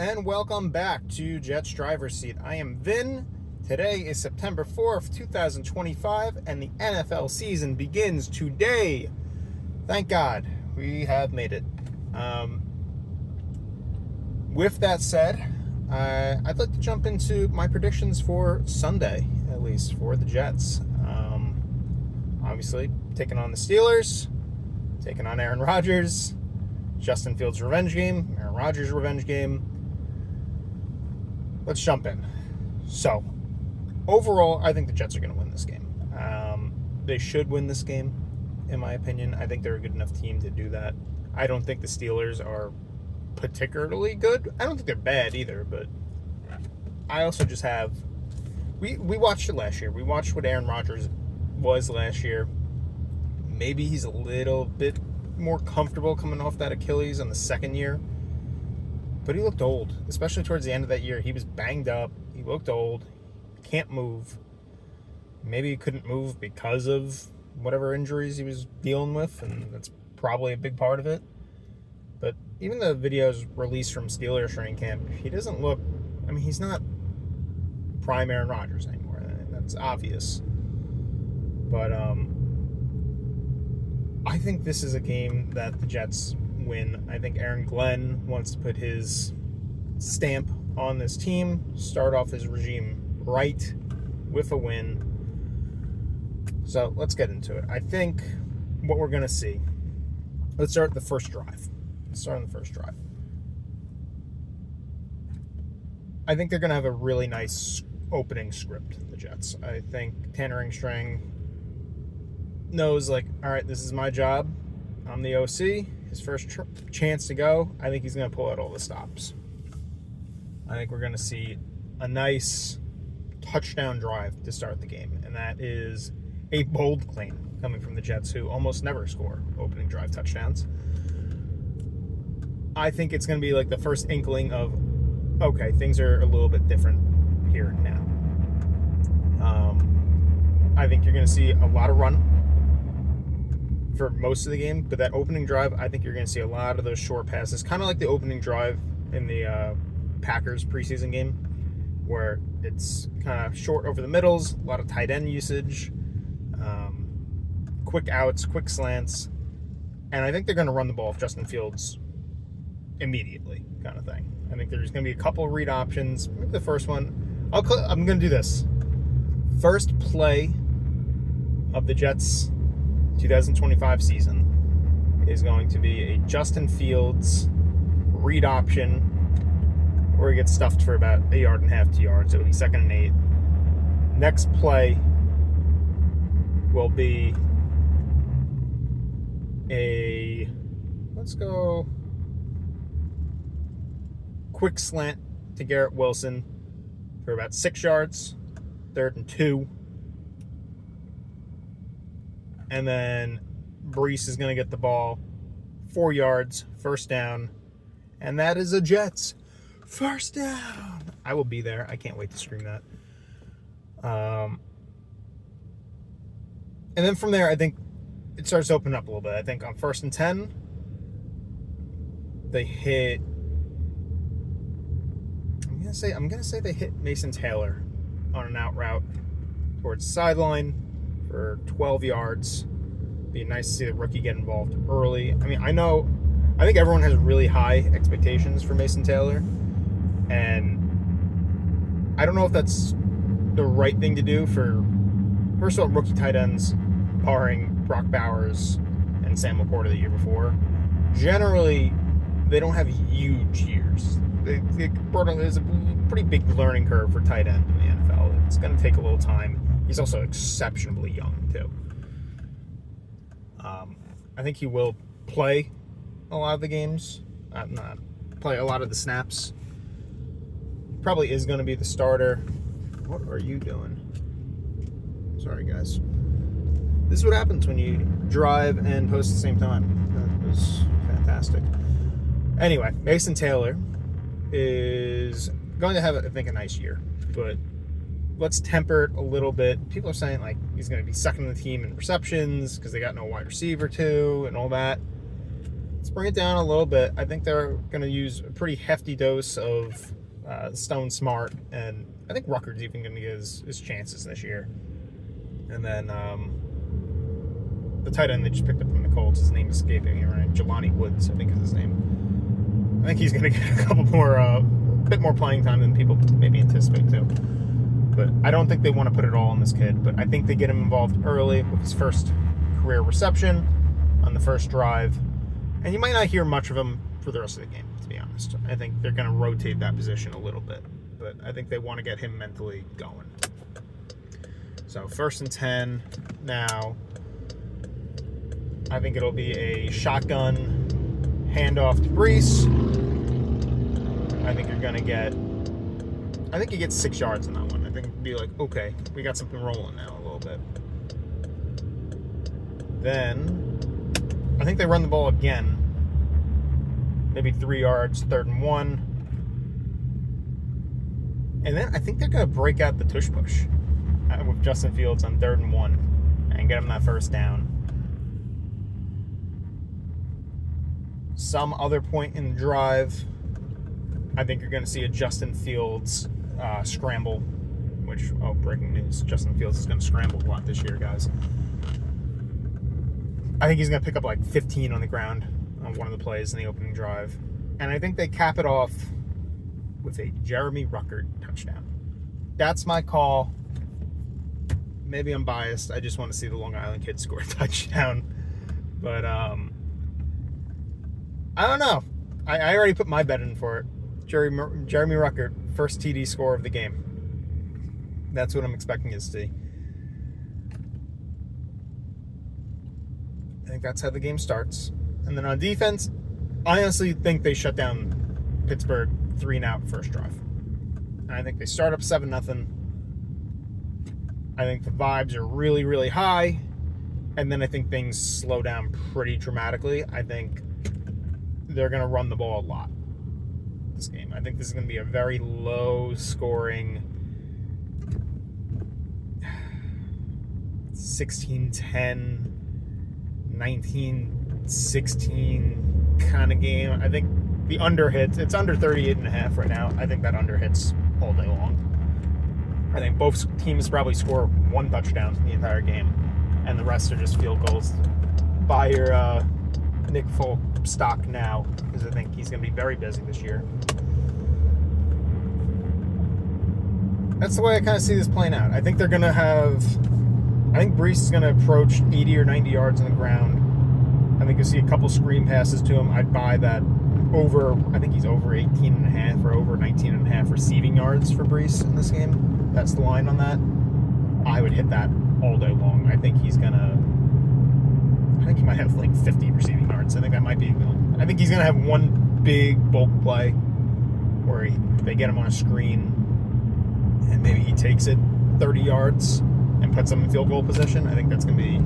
and welcome back to Jets Driver's Seat. I am Vin. Today is September 4th, 2025, and the NFL season begins today. Thank God we have made it. With that said, I'd like to jump into my predictions for Sunday, at least for the Jets. Obviously, taking on the Steelers, taking on Aaron Rodgers, Justin Fields' revenge game, Aaron Rodgers' revenge game. Let's jump in. So, overall, I think the Jets are going to win this game. They should win this game, in my opinion. I think they're a good enough team to do that. I don't think the Steelers are particularly good. I don't think they're bad either, but I also just have... We watched it last year. We watched what Aaron Rodgers was last year. Maybe he's a little bit more comfortable coming off that Achilles on the second year. But he looked old, especially towards the end of that year. He was banged up. He looked old. Can't move. Maybe he couldn't move because of whatever injuries he was dealing with, and that's probably a big part of it. But even the videos released from Steelers training camp, he doesn't look... I mean, he's not prime Aaron Rodgers anymore. That's obvious. But I think this is a game that the Jets win. I think Aaron Glenn wants to put his stamp on this team, start off his regime right with a win. So let's get into it. I think what we're going to see, let's start the first drive. I think they're going to have a really nice opening script, the Jets. I think Tanner Engstrang knows, like, all right, this is my job. I'm the OC. His first chance to go, I think he's going to pull out all the stops. I think we're going to see a nice touchdown drive to start the game, and that is a bold claim coming from the Jets, who almost never score opening drive touchdowns. I think it's going to be like the first inkling of, okay, things are a little bit different here now. I think you're going to see a lot of run for most of the game, but that opening drive, I think you're going to see a lot of those short passes, kind of like the opening drive in the Packers preseason game, where it's kind of short over the middles, a lot of tight end usage, quick outs, quick slants, and I think they're going to run the ball with Justin Fields immediately, kind of thing. I think there's going to be a couple of read options. Maybe the first one, I'm going to do this. First play of the Jets 2025 season is going to be a Justin Fields read option where he gets stuffed for about 1.5 yards, 2 yards. It'll be 2nd and 8. Next play will be let's go quick slant to Garrett Wilson for about 6 yards, 3rd and 2. And then Brees is going to get the ball 4 yards, first down. And that is a Jets first down. I will be there. I can't wait to scream that. And then from there, I think it starts to open up a little bit. I think on 1st and 10, they hit... I'm gonna say they hit Mason Taylor on an out route towards the sideline for 12 yards. Be nice to see the rookie get involved early. I mean, I think everyone has really high expectations for Mason Taylor, and I don't know if that's the right thing to do for, first of all, rookie tight ends, barring Brock Bowers and Sam Laporta the year before. Generally, they don't have huge years. There's a pretty big learning curve for tight end in the NFL. It's going to take a little time. He's also exceptionally young, too. I think he will play a lot of the games. Not play a lot of the snaps. Probably is going to be the starter. What are you doing? Sorry, guys. This is what happens when you drive and post at the same time. That was fantastic. Anyway, Mason Taylor is going to have, I think, a nice year. But let's temper it a little bit. People are saying, like, he's going to be second in the team in receptions because they got no wide receiver, too, and all that. let's bring it down a little bit. I think they're going to use a pretty hefty dose of Stone Smart, and I think Rucker's even going to get his chances this year. And then the tight end they just picked up from the Colts, his name is escaping me right. Jelani Woods, I think is his name. I think he's going to get a couple more, bit more playing time than people maybe anticipate too. But I don't think they want to put it all on this kid. But I think they get him involved early with his first career reception on the first drive. And you might not hear much of him for the rest of the game, to be honest. I think they're going to rotate that position a little bit. But I think they want to get him mentally going. So 1st and 10 now. I think it'll be a shotgun handoff to Brees. I think you're going to get... I think he gets 6 yards in that one. I think it'd be like, okay, we got something rolling now a little bit. Then, I think they run the ball again. Maybe 3 yards, 3rd and 1. And then I think they're going to break out the tush push with Justin Fields on 3rd and 1 and get him that first down. Some other point in the drive, I think you're going to see a Justin Fields scramble, which, breaking news, Justin Fields is going to scramble a lot this year, guys. I think he's going to pick up like 15 on the ground on one of the plays in the opening drive. And I think they cap it off with a Jeremy Ruckert touchdown. That's my call. Maybe I'm biased. I just want to see the Long Island kid score a touchdown. But, I don't know. I already put my bet in for it. Jeremy Ruckert, first TD score of the game. That's what I'm expecting to see. I think that's how the game starts. And then on defense, I honestly think they shut down Pittsburgh 3-and-out first drive. And I think they start up 7-0. I think the vibes are really, really high. And then I think things slow down pretty dramatically. I think they're going to run the ball a lot this game. I think this is going to be a very low scoring 16-10, 19-16 kind of game. I think the under hits. It's under 38.5 right now. I think that under hits all day long. I think both teams probably score 1 touchdown in the entire game, and the rest are just field goals. Buy your Nick Folk stock now, because I think he's going to be very busy this year. That's the way I kind of see this playing out. I think they're going to have... I think Brees is going to approach 80 or 90 yards on the ground. I think you'll see a couple screen passes to him. I'd buy that over... I think he's over 18.5 or over 19.5 receiving yards for Brees in this game. That's the line on that. I would hit that all day long. I think he's going to... I think he might have like 50 receiving yards. I think that might be... I think he's going to have one big bulk play where they get him on a screen and maybe he takes it 30 yards and puts them in field goal position. I think that's going to be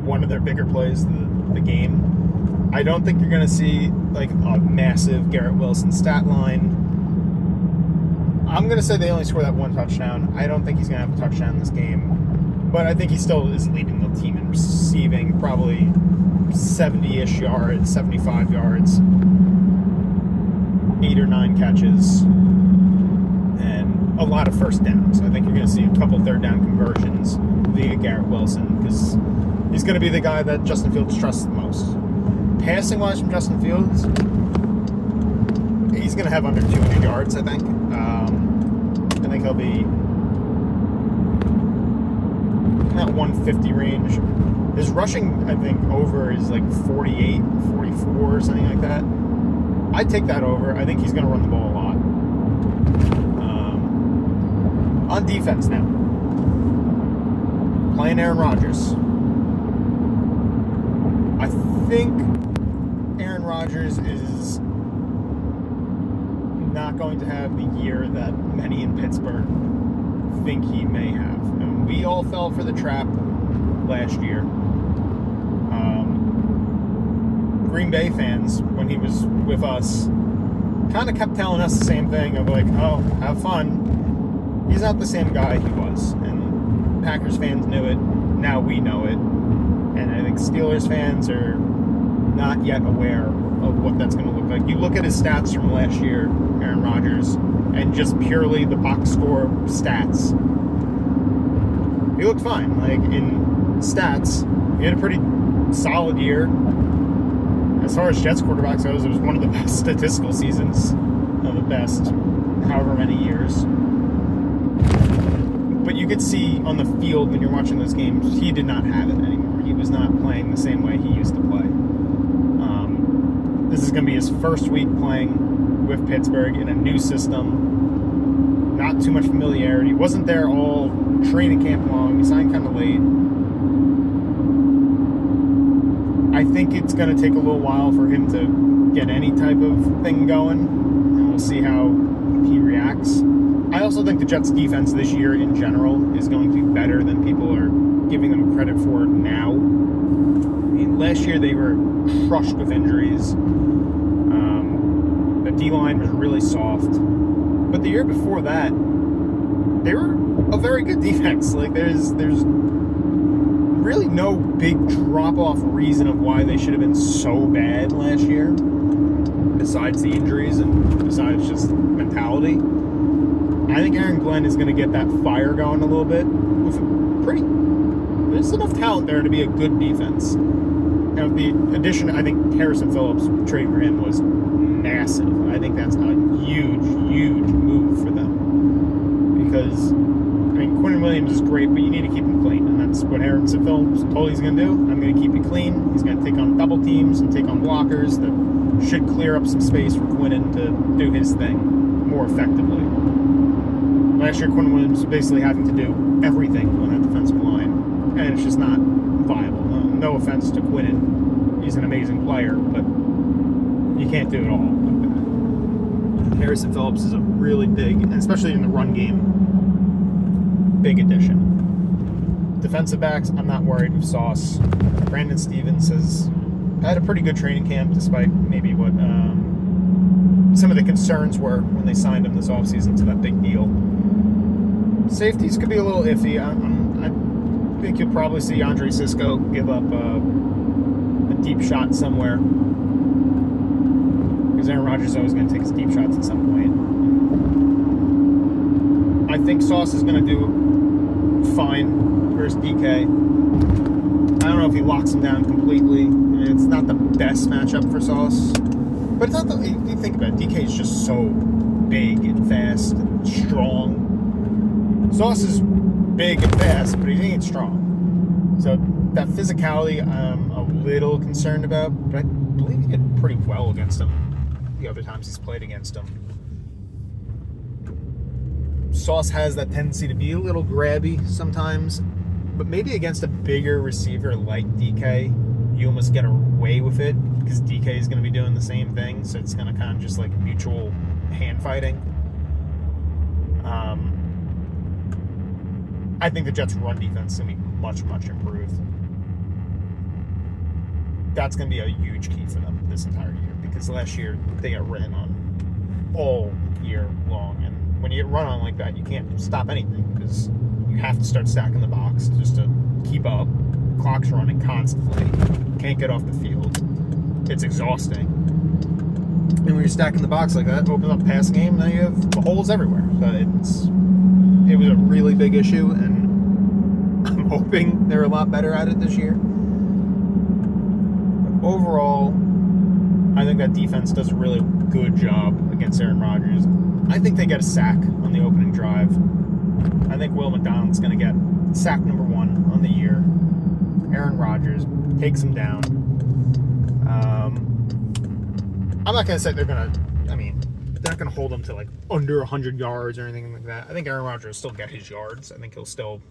one of their bigger plays the game. I don't think you're going to see like a massive Garrett Wilson stat line. I'm going to say they only score that 1 touchdown. I don't think he's going to have a touchdown in this game. But I think he still is leading the team in receiving, probably 70-ish yards, 75 yards, 8 or 9 catches, and a lot of first downs. I think you're going to see a couple third down conversions via Garrett Wilson, because he's going to be the guy that Justin Fields trusts the most. Passing-wise from Justin Fields, he's going to have under 200 yards, I think. I think he'll be in that 150 range. His rushing, I think, over is like 48, 44, or something like that. I'd take that over. I think he's going to run the ball a lot. On defense now. Playing Aaron Rodgers. I think Aaron Rodgers is not going to have the year that many in Pittsburgh think he may have. And we all fell for the trap last year. Green Bay fans, when he was with us, kind of kept telling us the same thing of like, oh, have fun. He's not the same guy he was. And Packers fans knew it. Now we know it. And I think Steelers fans are not yet aware of what that's going to look like. You look at his stats from last year, Aaron Rodgers, and just purely the box score stats. He looked fine. Like, in stats, he had a pretty solid year. As far as Jets quarterbacks goes, it was one of the best statistical seasons of the best however many years. But you could see on the field when you're watching those games, he did not have it anymore. He was not playing the same way he used to play. This is going to be his first week playing with Pittsburgh in a new system. Not too much familiarity. Wasn't there all training camp long. He signed kind of late. I think it's going to take a little while for him to get any type of thing going, and we'll see how he reacts. I also think the Jets' defense this year in general is going to be better than people are giving them credit for now. I mean, last year they were crushed with injuries. The D-line was really soft. But the year before that, they were a very good defense. Like, there's really no big drop-off reason of why they should have been so bad last year, besides the injuries and besides just mentality. I think Aaron Glenn is going to get that fire going a little bit with there's enough talent there to be a good defense. And with the addition, I think Harrison Phillips trade for him was massive. I think that's a huge, huge move for them. Because, I mean, Quentin Williams is great, but you need to keep him clean. And that's what Harrison Phillips told he's going to do. I'm going to keep you clean. He's going to take on double teams and take on blockers that should clear up some space for Quentin to do his thing more effectively. Last year, Quentin Williams was basically having to do everything on that defensive line. And it's just not viable. No offense to Quentin. He's an amazing player, but you can't do it all like that. Harrison Phillips is a really big, especially in the run game, big addition. Defensive backs, I'm not worried with Sauce. Brandon Stevens has had a pretty good training camp, despite maybe what some of the concerns were when they signed him this offseason to that big deal. Safeties could be a little iffy. I think you'll probably see Andre Cisco give up a deep shot somewhere. Because Aaron Rodgers is always going to take his deep shots at some point. I think Sauce is going to do fine versus DK. I don't know if he locks him down completely. It's not the best matchup for Sauce. But it's not the, you think about it, DK is just so big and fast and strong. Sauce is big and fast, but he ain't strong. So that physicality I'm a little concerned about, but I believe he did pretty well against him the other times he's played against him. Sauce has that tendency to be a little grabby sometimes, but maybe against a bigger receiver like DK, you almost get away with it because DK is going to be doing the same thing, so it's going to kind of just like mutual hand fighting. I think the Jets' run defense is going to be much, much improved. That's going to be a huge key for them this entire year because last year they got ran on all year long. And when you get run on like that, you can't stop anything because you have to start stacking the box just to keep up. The clock's running constantly. You can't get off the field. It's exhausting. And when you're stacking the box like that, open up the passing game, now you have holes everywhere. So it was a really big issue, and I'm hoping they're a lot better at it this year. But overall, I think that defense does a really good job against Aaron Rodgers. I think they get a sack on the opening drive. I think Will McDonald's going to get sack number 1 on the year. Aaron Rodgers takes him down. I'm not going to say they're going to, they're not going to hold him to like under 100 yards or anything like that. I think Aaron Rodgers will still get his yards. I think he'll still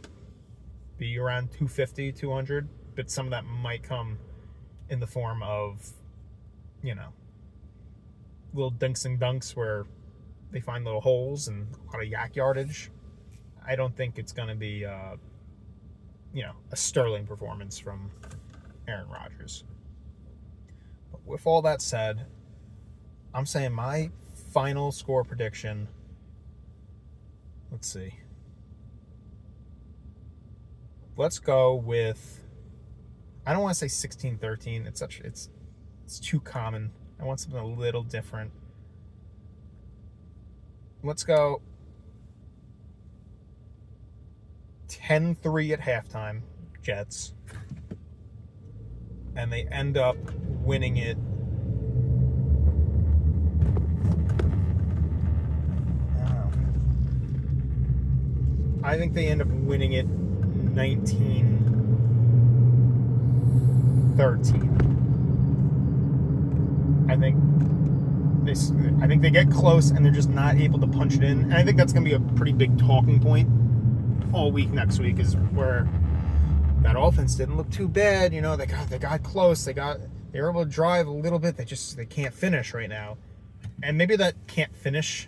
be around 250, 200, but some of that might come in the form of, little dinks and dunks where they find little holes and a lot of yak yardage. I don't think it's going to be, a sterling performance from Aaron Rodgers. But with all that said, I'm saying my final score prediction, let's see. Let's go with, I don't want to say 16-13. It's too common. I want something a little different. Let's go 10-3 at halftime, Jets. And they end up winning it. I think they end up winning it 19-13. I think they get close and they're just not able to punch it in. And I think that's going to be a pretty big talking point all week next week, is where that offense didn't look too bad. You know, they got close. They were able to drive a little bit. They can't finish right now. And maybe that can't finish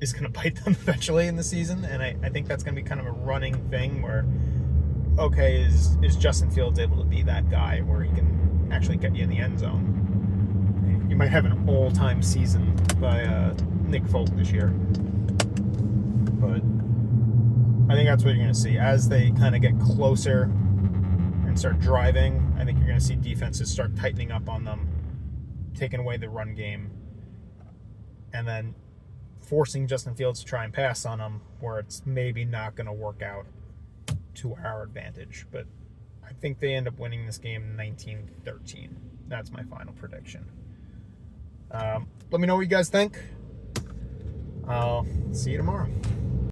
is going to bite them eventually in the season. And I think that's going to be kind of a running thing where, okay, is Justin Fields able to be that guy where he can actually get you in the end zone? You might have an all-time season by Nick Folk this year. But I think that's what you're going to see. As they kind of get closer and start driving, I think you're going to see defenses start tightening up on them, taking away the run game, and then forcing Justin Fields to try and pass on them, where it's maybe not going to work out to our advantage. But I think they end up winning this game 19-13. That's my final prediction. Let me know what you guys think. I'll see you tomorrow.